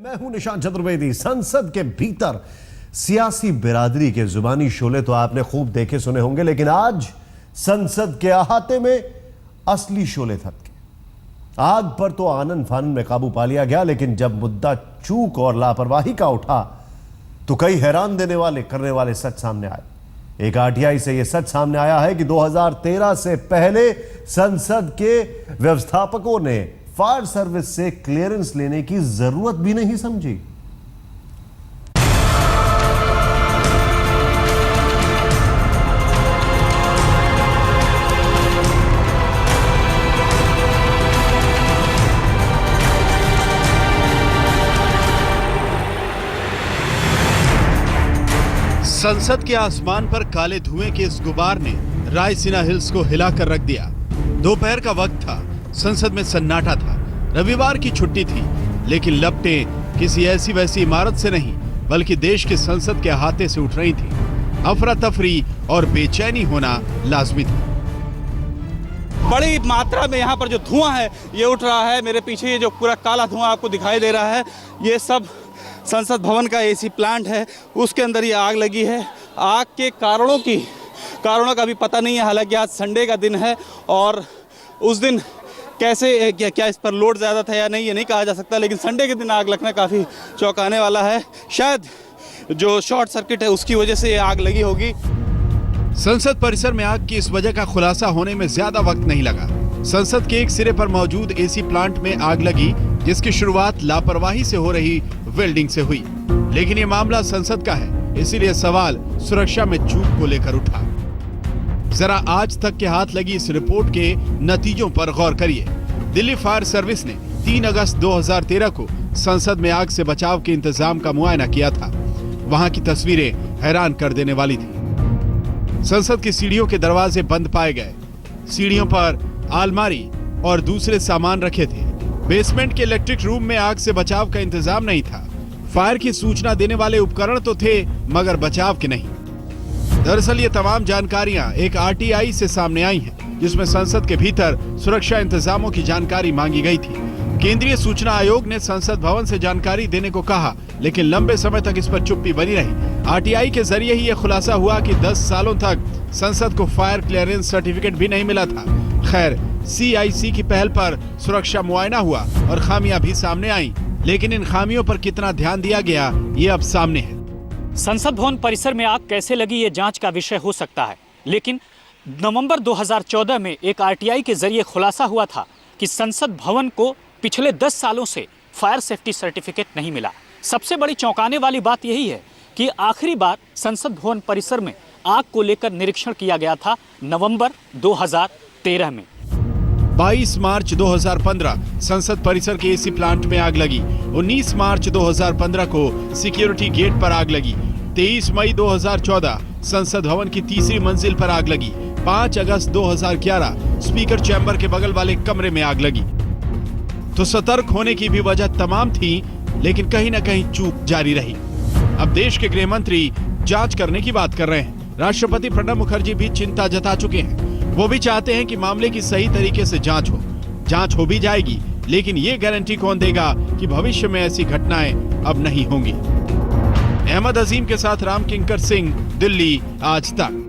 मैं हूं निशांत चतुर्वेदी। संसद के भीतर सियासी बिरादरी के जुबानी शोले तो आपने खूब देखे सुने होंगे, लेकिन आज संसद के अहाते में असली शोले थक गए। आग पर तो आनन फानन में काबू पा लिया गया, लेकिन जब मुद्दा चूक और लापरवाही का उठा तो कई हैरान करने वाले सच सामने आए। एक आरटीआई से यह सच सामने आया है कि 2013 से पहले संसद के व्यवस्थापकों ने फायर सर्विस से क्लियरेंस लेने की जरूरत भी नहीं समझी। संसद के आसमान पर काले धुएं के इस गुबार ने रायसीना हिल्स को हिलाकर रख दिया। दोपहर का वक्त था, संसद में सन्नाटा था। रविवार की छुट्टी थी, लेकिन लपटें किसी ऐसी वैसी इमारत से नहीं, बल्कि देश के संसद के अहाते से उठ रही थी। अफरा तफरी और बेचैनी होना लाजमी था। बड़ी मात्रा में यहाँ पर जो धुआं है ये उठ रहा है। मेरे पीछे ये जो पूरा काला धुआं आपको दिखाई दे रहा है, ये सब संसद भवन का एसी प्लांट है, उसके अंदर ये आग लगी है। आग के कारणों का भी पता नहीं है। हालांकि आज संडे का दिन है और उस दिन कैसे क्या इस पर लोड ज़्यादा था या नहीं, ये नहीं कहा जा सकता, लेकिन संडे के दिन आग लगना काफ़ी चौंकाने वाला है। शायद जो शॉर्ट सर्किट है उसकी वजह से ये आग लगी होगी। संसद परिसर में आग की इस वजह का खुलासा होने में ज्यादा वक्त नहीं लगा। संसद के एक सिरे पर मौजूद एसी प्लांट में आग लगी, जिसकी शुरुआत लापरवाही से हो रही वेल्डिंग से हुई। लेकिन ये मामला संसद का है, इसीलिए सवाल सुरक्षा में चूक को लेकर उठा। जरा आज तक के हाथ लगी इस रिपोर्ट के नतीजों पर गौर करिए। दिल्ली फायर सर्विस ने 3 अगस्त 2013 को संसद में आग से बचाव के इंतजाम का मुआयना किया था। वहां की तस्वीरें हैरान कर देने वाली थी। संसद की सीढ़ियों के दरवाजे बंद पाए गए। सीढ़ियों पर अलमारी और दूसरे सामान रखे थे। बेसमेंट के इलेक्ट्रिक रूम में आग से बचाव का इंतजाम नहीं था। फायर की सूचना देने वाले उपकरण तो थे, मगर बचाव के नहीं। दरअसल ये तमाम जानकारियां एक आरटीआई से सामने आई हैं, जिसमें संसद के भीतर सुरक्षा इंतजामों की जानकारी मांगी गई थी। केंद्रीय सूचना आयोग ने संसद भवन से जानकारी देने को कहा, लेकिन लंबे समय तक इस पर चुप्पी बनी रही। आरटीआई के जरिए ही यह खुलासा हुआ कि 10 सालों तक संसद को फायर क्लियरेंस सर्टिफिकेट भी नहीं मिला था। खैर, CIC की पहल पर सुरक्षा मुआयना हुआ और खामियां भी सामने आई, लेकिन इन खामियों पर कितना ध्यान दिया गया ये अब सामने है। संसद भवन परिसर में आग कैसे लगी ये जांच का विषय हो सकता है, लेकिन नवंबर 2014 में एक आरटीआई के जरिए खुलासा हुआ था कि संसद भवन को पिछले 10 सालों से फायर सेफ्टी सर्टिफिकेट नहीं मिला। सबसे बड़ी चौंकाने वाली बात यही है कि आखिरी बार संसद भवन परिसर में आग को लेकर निरीक्षण किया गया था नवंबर 2013 में। 22 मार्च 2015 संसद परिसर के एसी प्लांट में आग लगी। 19 मार्च 2015 को सिक्योरिटी गेट पर आग लगी। 23 मई 2014 संसद भवन की तीसरी मंजिल पर आग लगी। 5 अगस्त 2011 स्पीकर चैम्बर के बगल वाले कमरे में आग लगी। तो सतर्क होने की भी वजह तमाम थी, लेकिन कहीं न कहीं चूक जारी रही। अब देश के गृह मंत्री जांच करने की बात कर रहे हैं। राष्ट्रपति प्रणब मुखर्जी भी चिंता जता चुके हैं। वो भी चाहते हैं कि मामले की सही तरीके से जांच हो भी जाएगी, लेकिन ये गारंटी कौन देगा कि भविष्य में ऐसी घटनाएं अब नहीं होंगी। अहमद अजीम के साथ राम किंकर सिंह, दिल्ली आज तक।